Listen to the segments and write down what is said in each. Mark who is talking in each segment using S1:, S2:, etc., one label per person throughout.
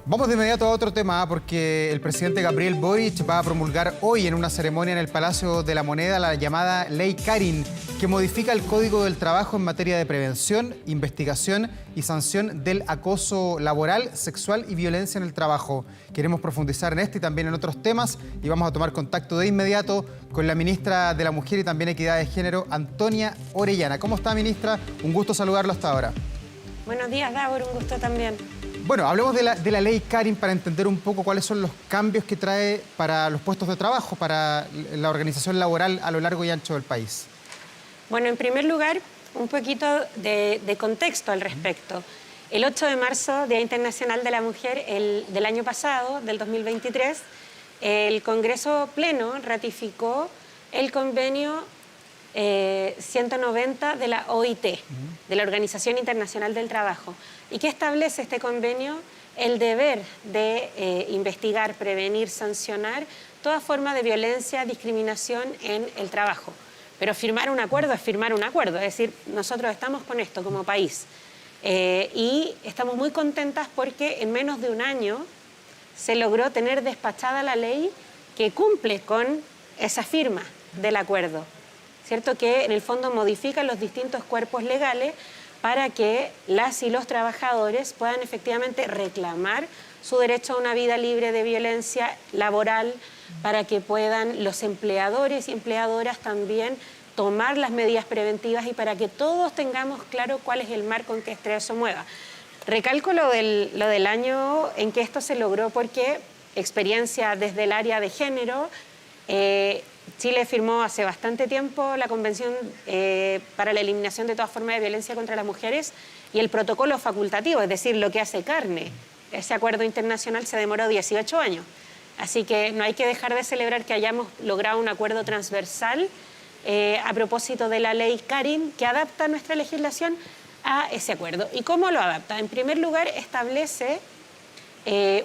S1: Vamos de inmediato a otro tema, porque el presidente Gabriel Boric va a promulgar hoy en una ceremonia en el Palacio de la Moneda la llamada Ley Karin, que modifica el Código del Trabajo en materia de prevención, investigación y sanción del acoso laboral, sexual y violencia en el trabajo. Queremos profundizar en este y también en otros temas y vamos a tomar contacto de inmediato con la ministra de la Mujer y también Equidad de Género, Antonia Orellana. ¿Cómo está, ministra? Un gusto saludarlo hasta ahora.
S2: Buenos días, Davor, un gusto también.
S1: Bueno, hablemos de la ley Karin para entender un poco cuáles son los cambios que trae para los puestos de trabajo, para la organización laboral a lo largo y ancho del país.
S2: Bueno, en primer lugar, un poquito de contexto al respecto. El 8 de marzo, Día Internacional de la Mujer, del año pasado, del 2023, el Congreso Pleno ratificó el convenio 190 de la OIT, de la Organización Internacional del Trabajo. ¿Y qué establece este convenio? El deber de investigar, prevenir, sancionar toda forma de violencia, discriminación en el trabajo. Pero firmar un acuerdo es firmar un acuerdo, es decir, nosotros estamos con esto como país. Y estamos muy contentas porque en menos de un año se logró tener despachada la ley que cumple con esa firma del acuerdo, ¿cierto? Que en el fondo modifica los distintos cuerpos legales para que las y los trabajadores puedan efectivamente reclamar su derecho a una vida libre de violencia laboral, para que puedan los empleadores y empleadoras también tomar las medidas preventivas y para que todos tengamos claro cuál es el marco en que eso se mueva. Recalco lo del año en que esto se logró porque experiencia desde el área de género. Chile firmó hace bastante tiempo la Convención para la Eliminación de toda forma de violencia contra las mujeres y el protocolo facultativo, es decir, lo que hace carne. Ese acuerdo internacional se demoró 18 años. Así que no hay que dejar de celebrar que hayamos logrado un acuerdo transversal a propósito de la ley Karin, que adapta nuestra legislación a ese acuerdo. ¿Y cómo lo adapta? En primer lugar, establece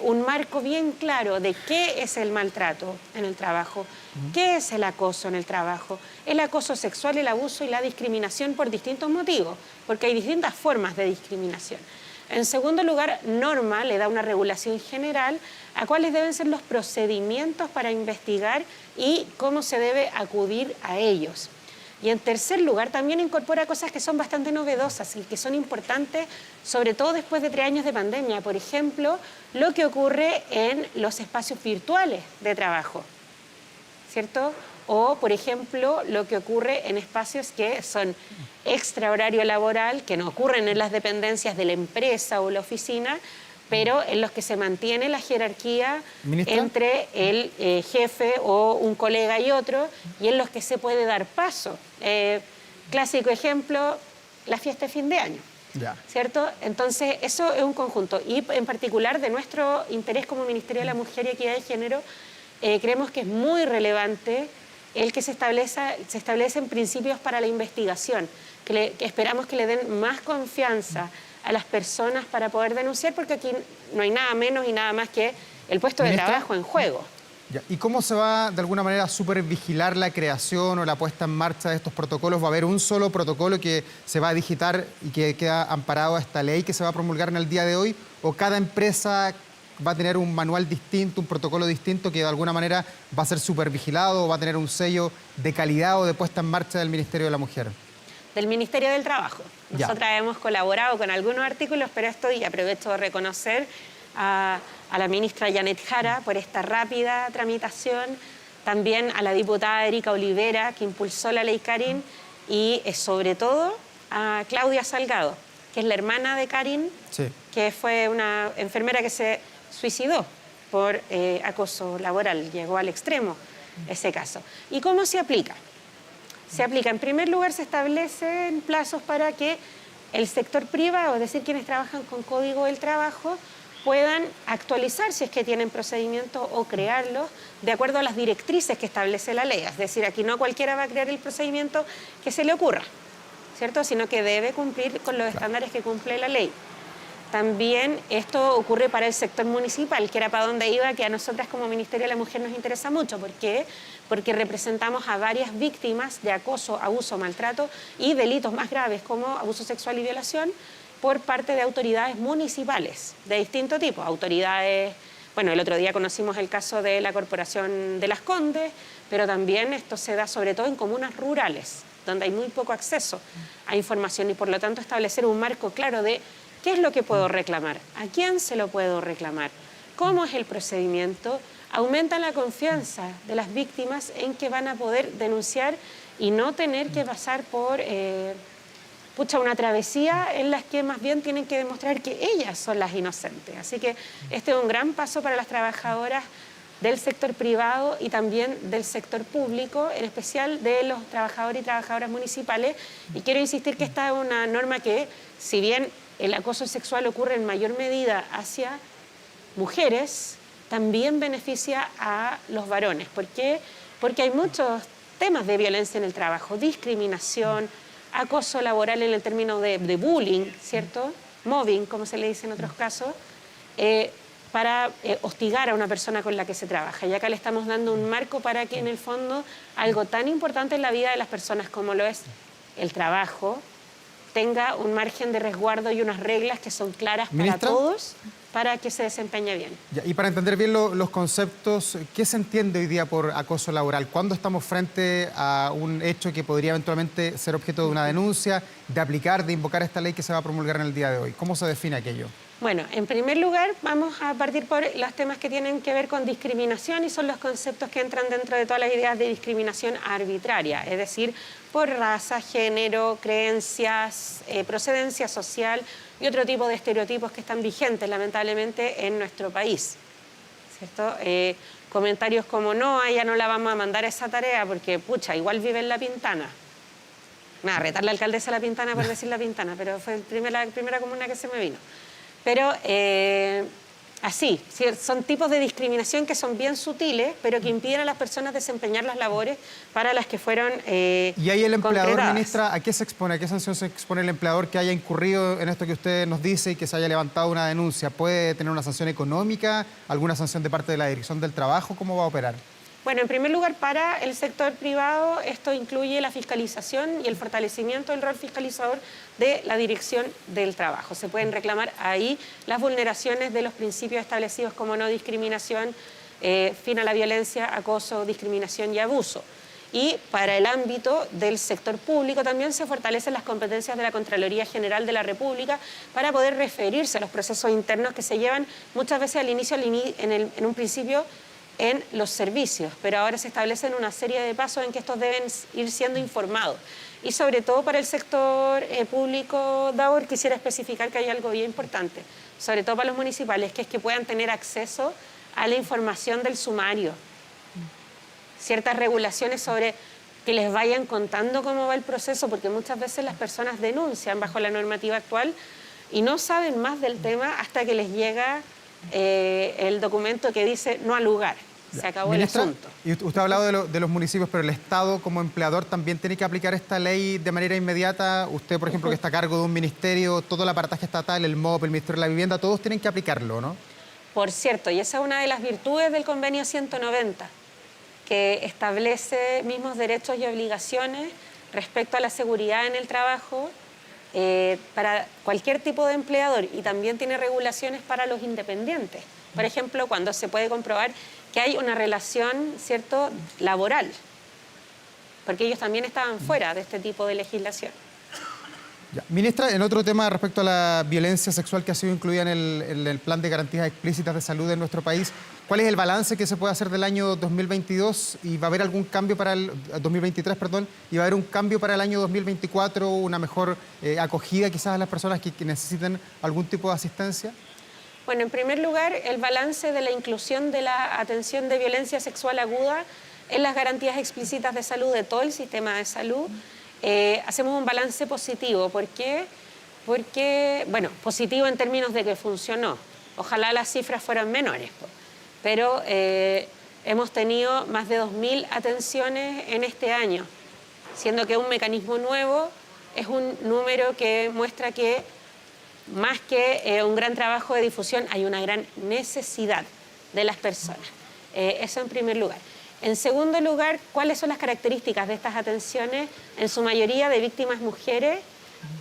S2: un marco bien claro de qué es el maltrato en el trabajo, qué es el acoso en el trabajo, el acoso sexual, el abuso y la discriminación por distintos motivos, porque hay distintas formas de discriminación. En segundo lugar, norma le da una regulación general a cuáles deben ser los procedimientos para investigar y cómo se debe acudir a ellos. Y en tercer lugar, también incorpora cosas que son bastante novedosas y que son importantes, sobre todo después de 3 años de pandemia. Por ejemplo, lo que ocurre en los espacios virtuales de trabajo, ¿cierto? O, por ejemplo, lo que ocurre en espacios que son extra horario laboral, que no ocurren en las dependencias de la empresa o la oficina, pero en los que se mantiene la jerarquía entre el jefe o un colega y otro, y en los que se puede dar paso. Clásico ejemplo, la fiesta de fin de año, ¿cierto? Entonces, eso es un conjunto. Y en particular, de nuestro interés como Ministerio de la Mujer y Equidad de Género, creemos que es muy relevante el que se establecen principios para la investigación, que esperamos que le den más confianza a las personas para poder denunciar, porque aquí no hay nada menos y nada más que el puesto de trabajo en juego.
S1: ¿Y cómo se va, de alguna manera, a supervigilar la creación o la puesta en marcha de estos protocolos? ¿Va a haber un solo protocolo que se va a digitar y que queda amparado a esta ley que se va a promulgar en el día de hoy? ¿O cada empresa va a tener un manual distinto, un protocolo distinto que de alguna manera va a ser supervigilado o va a tener un sello de calidad o de puesta en marcha del Ministerio de la Mujer?
S2: Del Ministerio del Trabajo. Nosotras hemos colaborado con algunos artículos, pero esto, y aprovecho de reconocer a la ministra Janet Jara por esta rápida tramitación, también a la diputada Erika Olivera, que impulsó la ley Karin, y sobre todo a Claudia Salgado, que es la hermana de Karin, que fue una enfermera que se suicidó por acoso laboral, llegó al extremo ese caso. ¿Y cómo se aplica? Se aplica, en primer lugar, se establecen plazos para que el sector privado, es decir, quienes trabajan con Código del Trabajo, puedan actualizar si es que tienen procedimientos o crearlos de acuerdo a las directrices que establece la ley. Es decir, aquí no cualquiera va a crear el procedimiento que se le ocurra, ¿cierto? Sino que debe cumplir con los estándares que cumple la ley. También esto ocurre para el sector municipal, que era para donde iba, que a nosotras como Ministerio de la Mujer nos interesa mucho. ¿Por qué? Porque representamos a varias víctimas de acoso, abuso, maltrato y delitos más graves como abuso sexual y violación por parte de autoridades municipales de distinto tipo. Autoridades, bueno, el otro día conocimos el caso de la Corporación de Las Condes, pero también esto se da sobre todo en comunas rurales, donde hay muy poco acceso a información y por lo tanto establecer un marco claro de qué es lo que puedo reclamar, a quién se lo puedo reclamar, cómo es el procedimiento, aumenta la confianza de las víctimas en que van a poder denunciar y no tener que pasar por una travesía en la que más bien tienen que demostrar que ellas son las inocentes. Así que este es un gran paso para las trabajadoras del sector privado y también del sector público, en especial de los trabajadores y trabajadoras municipales. Y quiero insistir que esta es una norma que, si bien el acoso sexual ocurre en mayor medida hacia mujeres, también beneficia a los varones. ¿Por qué? Porque hay muchos temas de violencia en el trabajo, discriminación, acoso laboral en el término de bullying, ¿cierto? Mobbing, como se le dice en otros casos, para hostigar a una persona con la que se trabaja. Y acá le estamos dando un marco para que en el fondo algo tan importante en la vida de las personas como lo es el trabajo tenga un margen de resguardo y unas reglas que son claras para todos, para que se desempeñe bien.
S1: Y para entender bien los conceptos, ¿qué se entiende hoy día por acoso laboral? ¿Cuándo estamos frente a un hecho que podría eventualmente ser objeto de una denuncia, de aplicar, de invocar esta ley que se va a promulgar en el día de hoy? ¿Cómo se define aquello?
S2: Bueno, en primer lugar vamos a partir por los temas que tienen que ver con discriminación y son los conceptos que entran dentro de todas las ideas de discriminación arbitraria, es decir, por raza, género, creencias, procedencia social y otro tipo de estereotipos que están vigentes lamentablemente en nuestro país, ¿cierto? Comentarios como, no, a ella no la vamos a mandar a esa tarea porque, pucha, igual vive en La Pintana. Me va a retar la alcaldesa de La Pintana por decir La Pintana, pero fue la primera comuna que se me vino. Pero así, son tipos de discriminación que son bien sutiles, pero que impiden a las personas desempeñar las labores para las que fueron
S1: ¿Y ahí el empleador,
S2: concretadas.
S1: ministra, a qué se expone? ¿A qué sanción se expone el empleador que haya incurrido en esto que usted nos dice y que se haya levantado una denuncia? ¿Puede tener una sanción económica, alguna sanción de parte de la Dirección del Trabajo? ¿Cómo va a operar?
S2: Bueno, en primer lugar, para el sector privado, esto incluye la fiscalización y el fortalecimiento del rol fiscalizador de la Dirección del Trabajo. Se pueden reclamar ahí las vulneraciones de los principios establecidos como no discriminación, fin a la violencia, acoso, discriminación y abuso. Y para el ámbito del sector público también se fortalecen las competencias de la Contraloría General de la República para poder referirse a los procesos internos que se llevan muchas veces al inicio, en un principio, en los servicios, pero ahora se establecen una serie de pasos en que estos deben ir siendo informados. Y sobre todo para el sector público, Davor, quisiera especificar que hay algo bien importante, sobre todo para los municipales, que es que puedan tener acceso a la información del sumario. Ciertas regulaciones sobre que les vayan contando cómo va el proceso, porque muchas veces las personas denuncian bajo la normativa actual y no saben más del tema hasta que les llega el documento que dice no al lugar. Se acabó, ministra, el asunto.
S1: Y usted ha hablado de los municipios, pero el Estado como empleador también tiene que aplicar esta ley de manera inmediata. Usted, por ejemplo, que está a cargo de un ministerio, todo el aparataje estatal, el MOP, el Ministerio de la Vivienda, todos tienen que aplicarlo, ¿no?
S2: Por cierto, y esa es una de las virtudes del convenio 190, que establece mismos derechos y obligaciones respecto a la seguridad en el trabajo para cualquier tipo de empleador y también tiene regulaciones para los independientes. Por ejemplo, cuando se puede comprobar que hay una relación, ¿cierto?, laboral, porque ellos también estaban fuera de este tipo de legislación.
S1: Ya. Ministra, en otro tema respecto a la violencia sexual que ha sido incluida en el Plan de Garantías Explícitas de Salud en nuestro país, ¿cuál es el balance que se puede hacer del año 2022? ¿Y va a haber algún cambio para el 2023, perdón? ¿Y va a haber un cambio para el año 2024, una mejor acogida quizás a las personas que necesiten algún tipo de asistencia?
S2: Bueno, en primer lugar, el balance de la inclusión de la atención de violencia sexual aguda en las garantías explícitas de salud de todo el sistema de salud. Hacemos un balance positivo. ¿Por qué? Porque, bueno, positivo en términos de que funcionó. Ojalá las cifras fueran menores, pero hemos tenido más de 2.000 atenciones en este año, siendo que un mecanismo nuevo es un número que muestra que más que un gran trabajo de difusión, hay una gran necesidad de las personas. Eso en primer lugar. En segundo lugar, ¿cuáles son las características de estas atenciones? En su mayoría de víctimas mujeres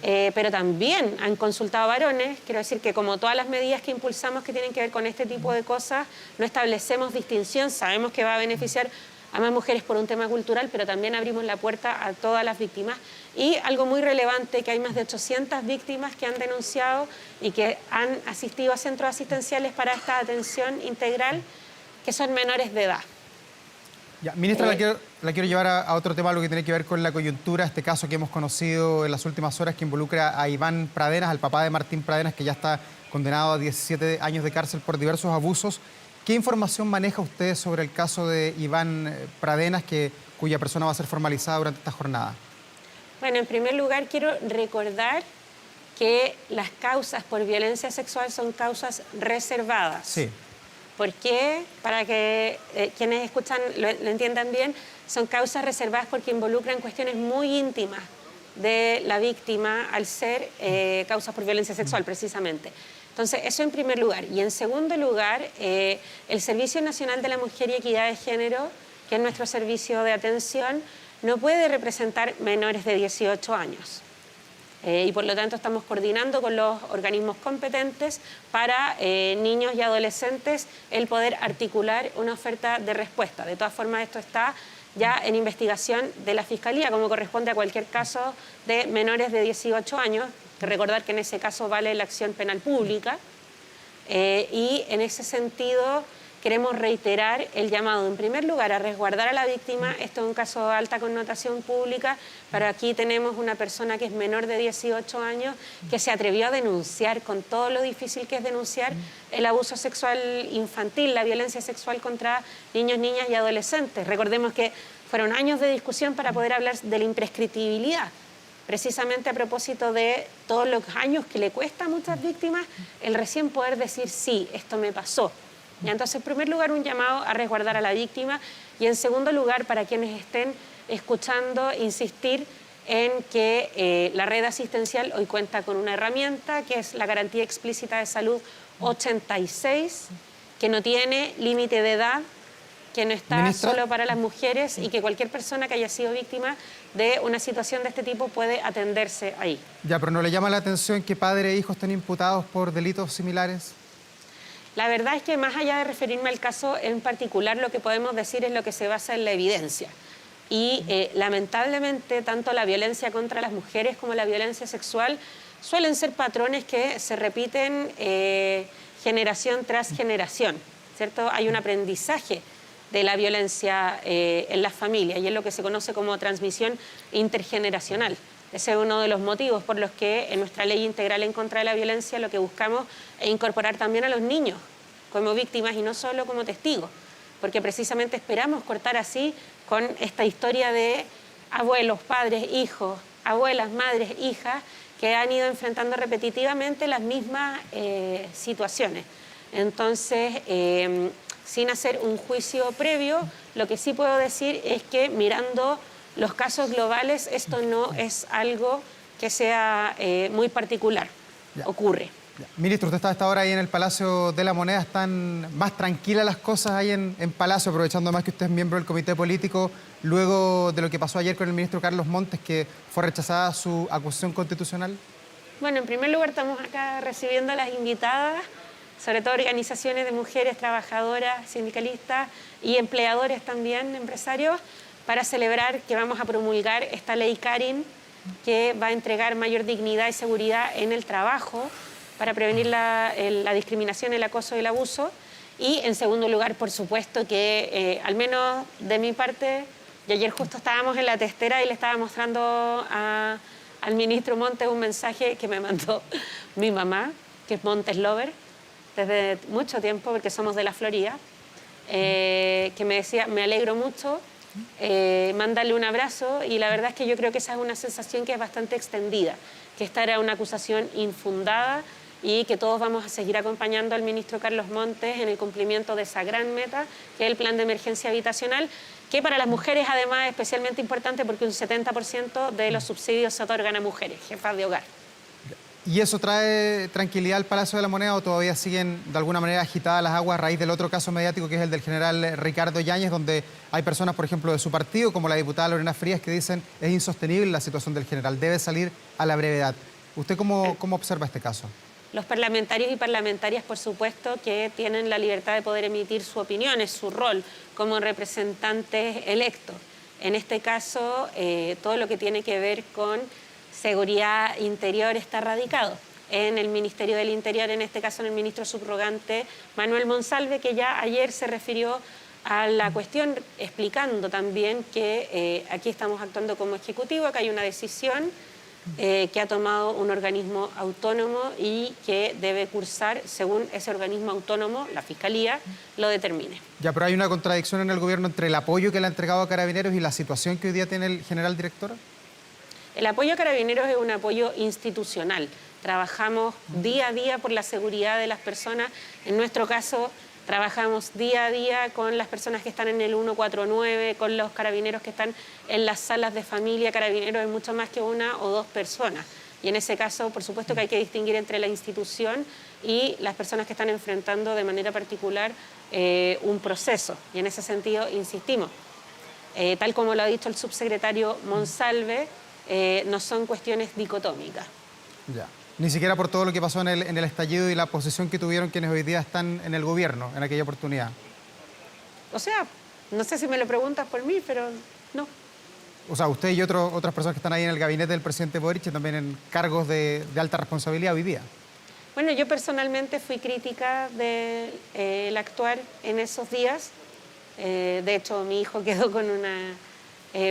S2: pero también han consultado varones. Quiero decir que como todas las medidas que impulsamos que tienen que ver con este tipo de cosas, no establecemos distinción, sabemos que va a beneficiar a más mujeres por un tema cultural, pero también abrimos la puerta a todas las víctimas. Y algo muy relevante, que hay más de 800 víctimas que han denunciado y que han asistido a centros asistenciales para esta atención integral, que son menores de edad.
S1: Ya, ministra, la quiero llevar a otro tema, lo que tiene que ver con la coyuntura, este caso que hemos conocido en las últimas horas que involucra a Iván Pradenas, al papá de Martín Pradenas, que ya está condenado a 17 años de cárcel por diversos abusos. ¿Qué información maneja usted sobre el caso de Iván Pradenas, cuya persona va a ser formalizada durante esta jornada?
S2: Bueno, en primer lugar quiero recordar que las causas por violencia sexual son causas reservadas.
S1: Sí.
S2: ¿Por qué? Para que quienes escuchan lo entiendan bien, son causas reservadas porque involucran cuestiones muy íntimas de la víctima al ser causas por violencia sexual, precisamente. Entonces, eso en primer lugar. Y en segundo lugar, el Servicio Nacional de la Mujer y Equidad de Género, que es nuestro servicio de atención, no puede representar menores de 18 años. Y por lo tanto estamos coordinando con los organismos competentes para niños y adolescentes el poder articular una oferta de respuesta. De todas formas, esto está ya en investigación de la Fiscalía, como corresponde a cualquier caso de menores de 18 años, que recordar que en ese caso vale la acción penal pública. Y en ese sentido queremos reiterar el llamado, en primer lugar, a resguardar a la víctima. Esto es un caso de alta connotación pública, pero aquí tenemos una persona que es menor de 18 años que se atrevió a denunciar, con todo lo difícil que es denunciar, el abuso sexual infantil, la violencia sexual contra niños, niñas y adolescentes. Recordemos que fueron años de discusión para poder hablar de la imprescriptibilidad, precisamente a propósito de todos los años que le cuesta a muchas víctimas el recién poder decir, sí, esto me pasó. Y entonces, en primer lugar, un llamado a resguardar a la víctima y, en segundo lugar, para quienes estén escuchando, insistir en que la red asistencial hoy cuenta con una herramienta que es la Garantía Explícita de Salud 86, que no tiene límite de edad, que no está
S1: ¿Ministra?
S2: solo para las mujeres y que cualquier persona que haya sido víctima de una situación de este tipo puede atenderse ahí.
S1: Ya, pero ¿no le llama la atención que padre e hijo estén imputados por delitos similares?
S2: La verdad es que más allá de referirme al caso en particular, lo que podemos decir es lo que se basa en la evidencia. Y lamentablemente, tanto la violencia contra las mujeres como la violencia sexual suelen ser patrones que se repiten generación tras generación, ¿cierto? Hay un aprendizaje de la violencia en las familias y es lo que se conoce como transmisión intergeneracional. Ese es uno de los motivos por los que en nuestra ley integral en contra de la violencia lo que buscamos es incorporar también a los niños como víctimas y no solo como testigos, porque precisamente esperamos cortar así con esta historia de abuelos, padres, hijos, abuelas, madres, hijas, que han ido enfrentando repetitivamente las mismas situaciones. Entonces, sin hacer un juicio previo, lo que sí puedo decir es que mirando los casos globales, esto no es algo que sea muy particular. Ya. Ocurre.
S1: Ya. Ministro, usted está hasta ahora ahí en el Palacio de la Moneda. ¿Están más tranquilas las cosas ahí en Palacio, aprovechando más que usted es miembro del comité político, luego de lo que pasó ayer con el ministro Carlos Montes, que fue rechazada su acusación constitucional?
S2: Bueno, en primer lugar estamos acá recibiendo a las invitadas, sobre todo organizaciones de mujeres trabajadoras, sindicalistas y empleadores también, empresarios, para celebrar que vamos a promulgar esta ley Karin, que va a entregar mayor dignidad y seguridad en el trabajo para prevenir la discriminación, el acoso y el abuso. Y en segundo lugar, por supuesto, que al menos de mi parte, y ayer justo estábamos en la testera y le estaba mostrando al ministro Montes un mensaje que me mandó mi mamá, que es Montes Lover, desde mucho tiempo, porque somos de la Florida, que me decía, me alegro mucho, mándale un abrazo, y la verdad es que yo creo que esa es una sensación que es bastante extendida, que esta era una acusación infundada y que todos vamos a seguir acompañando al ministro Carlos Montes en el cumplimiento de esa gran meta, que es el plan de emergencia habitacional, que para las mujeres además es especialmente importante porque un 70% de los subsidios se otorgan a mujeres, jefas de hogar.
S1: ¿Y eso trae tranquilidad al Palacio de la Moneda o todavía siguen de alguna manera agitadas las aguas a raíz del otro caso mediático que es el del general Ricardo Yáñez, donde hay personas, por ejemplo, de su partido, como la diputada Lorena Frías, que dicen es insostenible la situación del general, debe salir a la brevedad? ¿Usted cómo observa este caso?
S2: Los parlamentarios y parlamentarias, por supuesto, que tienen la libertad de poder emitir su opinión, es su rol como representantes electos. En este caso, todo lo que tiene que ver con seguridad interior está radicado en el Ministerio del Interior, en este caso en el ministro subrogante Manuel Monsalve, que ya ayer se refirió a la cuestión explicando también que aquí estamos actuando como ejecutivo, que hay una decisión que ha tomado un organismo autónomo y que debe cursar según ese organismo autónomo, la Fiscalía, lo determine.
S1: Ya, pero hay una contradicción en el gobierno entre el apoyo que le ha entregado a Carabineros y la situación que hoy día tiene el general director.
S2: El apoyo a Carabineros es un apoyo institucional. Trabajamos día a día por la seguridad de las personas. En nuestro caso, trabajamos día a día con las personas que están en el 149, con los carabineros que están en las salas de familia. Carabineros es mucho más que una o dos personas. Y en ese caso, por supuesto que hay que distinguir entre la institución y las personas que están enfrentando de manera particular un proceso. Y en ese sentido, insistimos, tal como lo ha dicho el subsecretario Monsalve, no son cuestiones dicotómicas.
S1: Ya. Ni siquiera por todo lo que pasó en el estallido y la posición que tuvieron quienes hoy día están en el gobierno en aquella oportunidad.
S2: O sea, no sé si me lo preguntas por mí, pero no.
S1: O sea, usted y otras personas que están ahí en el gabinete del presidente Boric también en cargos de alta responsabilidad hoy día.
S2: Bueno, yo personalmente fui crítica del actuar en esos días. De hecho, mi hijo quedó con una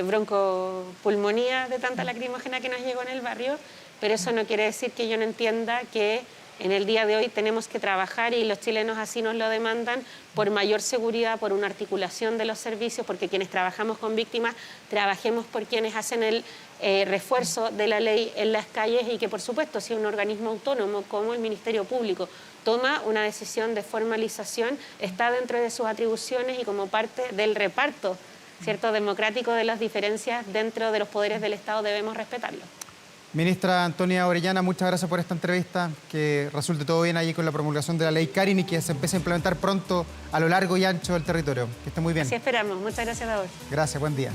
S2: broncopulmonía de tanta lacrimógena que nos llegó en el barrio, pero eso no quiere decir que yo no entienda que en el día de hoy tenemos que trabajar, y los chilenos así nos lo demandan, por mayor seguridad, por una articulación de los servicios, porque quienes trabajamos con víctimas, trabajemos por quienes hacen el refuerzo de la ley en las calles, y que por supuesto si un organismo autónomo como el Ministerio Público toma una decisión de formalización, está dentro de sus atribuciones y como parte del reparto, ¿cierto?, democrático de las diferencias dentro de los poderes del Estado, debemos respetarlo.
S1: Ministra Antonia Orellana, muchas gracias por esta entrevista, que resulte todo bien allí con la promulgación de la ley Karin y que se empiece a implementar pronto a lo largo y ancho del territorio. Que esté muy bien.
S2: Así esperamos. Muchas gracias, David.
S1: Gracias, buen día.